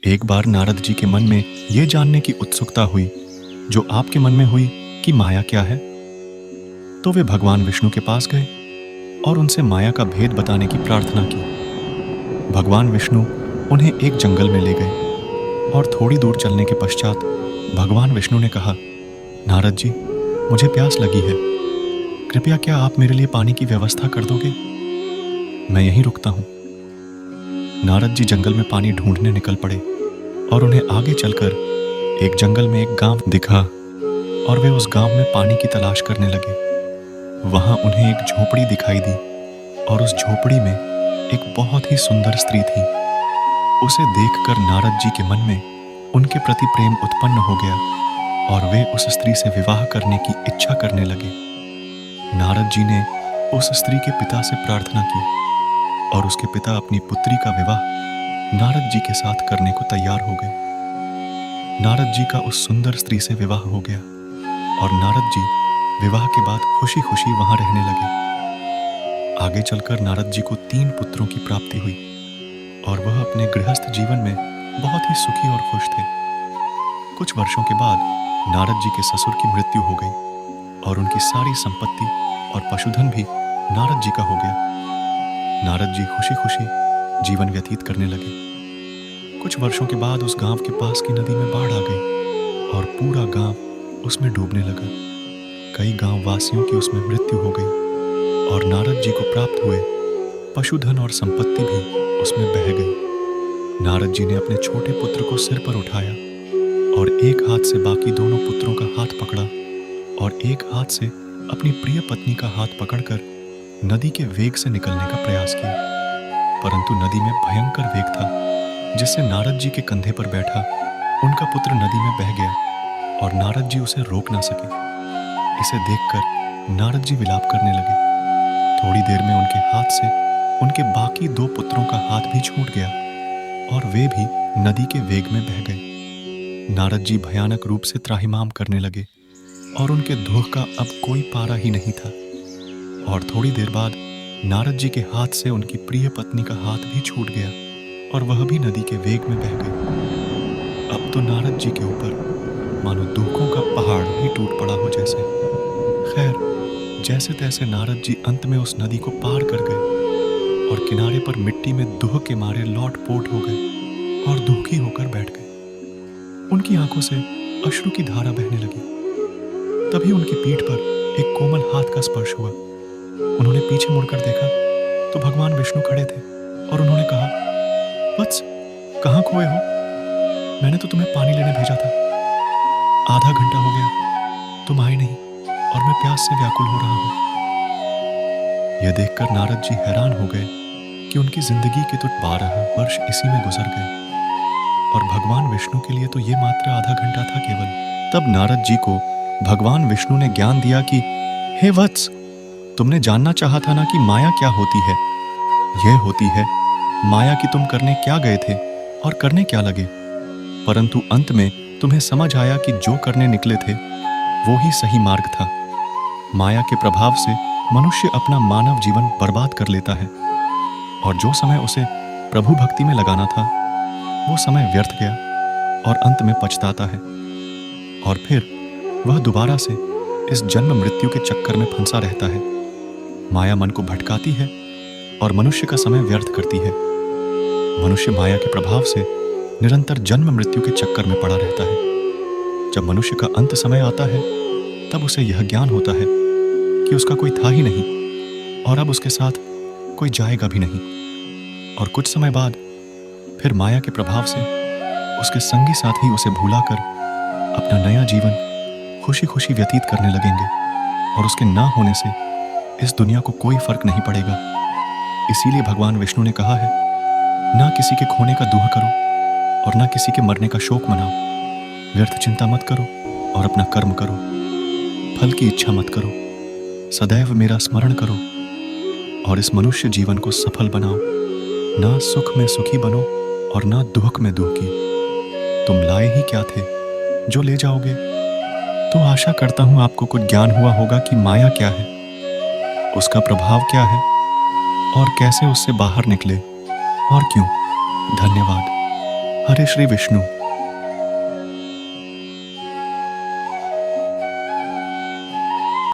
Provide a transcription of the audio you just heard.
एक बार नारद जी के मन में ये जानने की उत्सुकता हुई जो आपके मन में हुई कि माया क्या है। तो वे भगवान विष्णु के पास गए और उनसे माया का भेद बताने की प्रार्थना की। भगवान विष्णु उन्हें एक जंगल में ले गए और थोड़ी दूर चलने के पश्चात भगवान विष्णु ने कहा, नारद जी, मुझे प्यास लगी है, कृपया क्या आप मेरे लिए पानी की व्यवस्था कर दोगे? मैं यहीं रुकता हूं। नारद जी जंगल में पानी ढूंढने निकल पड़े और उन्हें आगे चलकर एक जंगल में एक गांव दिखा और वे उस गांव में पानी की तलाश करने लगे। वहां उन्हें एक झोपड़ी दिखाई दी और उस झोपड़ी में एक बहुत ही सुंदर स्त्री थी। उसे देखकर नारद जी के मन में उनके प्रति प्रेम उत्पन्न हो गया और वे उस स्त्री से विवाह करने की इच्छा करने लगे। नारद जी ने उस स्त्री के पिता से प्रार्थना की और उसके पिता अपनी पुत्री का विवाह नारद जी के साथ करने को तैयार हो गए। नारद जी का उस सुंदर स्त्री से विवाह हो गया और नारद जी विवाह के बाद खुशी खुशी वहां रहने लगे। आगे चलकर नारद जी को 3 पुत्रों की प्राप्ति हुई और वह अपने गृहस्थ जीवन में बहुत ही सुखी और खुश थे। कुछ वर्षों के बाद नारद जी के ससुर की मृत्यु हो गई और उनकी सारी संपत्ति और पशुधन भी नारद जी का हो गया। नारद जी खुशी खुशी जीवन व्यतीत करने लगे। कुछ वर्षों के बाद उस गांव के पास की नदी में बाढ़ आ गई और पूरा गांव उसमें डूबने लगा। कई गांव वासियों की उसमें मृत्यु हो गई और नारद जी को प्राप्त हुए पशुधन और संपत्ति भी उसमें बह गई। नारद जी ने अपने छोटे पुत्र को सिर पर उठाया और एक हाथ से बाकी दोनों पुत्रों का हाथ पकड़ा और एक हाथ से अपनी प्रिय पत्नी का हाथ पकड़कर नदी के वेग से निकलने का प्रयास किया, परंतु नदी में भयंकर वेग था जिससे नारद जी के कंधे पर बैठा उनका पुत्र नदी में बह गया और नारद जी उसे रोक ना सके। इसे देखकर नारद जी विलाप करने लगे। थोड़ी देर में उनके हाथ से उनके बाकी 2 पुत्रों का हाथ भी छूट गया और वे भी नदी के वेग में बह गए। नारद जी भयानक रूप से त्राहिमाम करने लगे और उनके दुख का अब कोई पारा ही नहीं था। और थोड़ी देर बाद नारद जी के हाथ से उनकी प्रिय पत्नी का हाथ भी छूट गया और वह भी नदी के वेग में बह गई। अब तो नारद जी के ऊपर मानो दुखों का पहाड़ ही टूट पड़ा हो जैसे। खैर, जैसे तैसे नारद जी अंत में उस नदी को पार कर गए और किनारे पर मिट्टी में दुह के मारे लौट-पोट हो गए और दुखी होकर बैठ गए। उनकी आंखों से अश्रु की धारा बहने लगी। तभी उनकी पीठ पर एक कोमल हाथ का स्पर्श हुआ। उन्होंने पीछे मुड़कर देखा तो भगवान विष्णु खड़े थे और उन्होंने कहा, वत्स, कहाँ खोए हो? मैंने तो तुम्हें पानी लेने भेजा था। आधा घंटा हो गया, तुम आए नहीं और मैं प्यास से व्याकुल हो रहा हूं। यह देखकर नारद जी हैरान हो गए कि उनकी जिंदगी के तो 12 वर्ष इसी में गुजर गए और भगवान विष्णु के लिए तो ये मात्र आधा घंटा था केवल। तब नारद जी को भगवान विष्णु ने ज्ञान दिया कि हे वत्स, तुमने जानना चाहा था ना कि माया क्या होती है। यह होती है माया कि तुम करने क्या गए थे और करने क्या लगे, परंतु अंत में तुम्हें समझ आया कि जो करने निकले थे वो ही सही मार्ग था। माया के प्रभाव से मनुष्य अपना मानव जीवन बर्बाद कर लेता है और जो समय उसे प्रभु भक्ति में लगाना था वो समय व्यर्थ गया और अंत में पछताता है और फिर वह दोबारा से इस जन्म मृत्यु के चक्कर में फंसा रहता है। माया मन को भटकाती है और मनुष्य का समय व्यर्थ करती है। मनुष्य माया के प्रभाव से निरंतर जन्म मृत्यु के चक्कर में पड़ा रहता है। जब मनुष्य का अंत समय आता है तब उसे यह ज्ञान होता है कि उसका कोई था ही नहीं और अब उसके साथ कोई जाएगा भी नहीं। और कुछ समय बाद फिर माया के प्रभाव से उसके संगी साथी उसे भुलाकर अपना नया जीवन खुशी खुशी व्यतीत करने लगेंगे और उसके ना होने से इस दुनिया को कोई फर्क नहीं पड़ेगा। इसीलिए भगवान विष्णु ने कहा है, ना किसी के खोने का दुख करो और ना किसी के मरने का शोक मनाओ। व्यर्थ चिंता मत करो और अपना कर्म करो। फल की इच्छा मत करो, सदैव मेरा स्मरण करो और इस मनुष्य जीवन को सफल बनाओ। ना सुख में सुखी बनो और ना दुख में दुखी। तुम लाए ही क्या थे जो ले जाओगे? तो आशा करता हूं आपको कुछ ज्ञान हुआ होगा कि माया क्या है, उसका प्रभाव क्या है और कैसे उससे बाहर निकले और क्यों। धन्यवाद। हरे श्री विष्णु।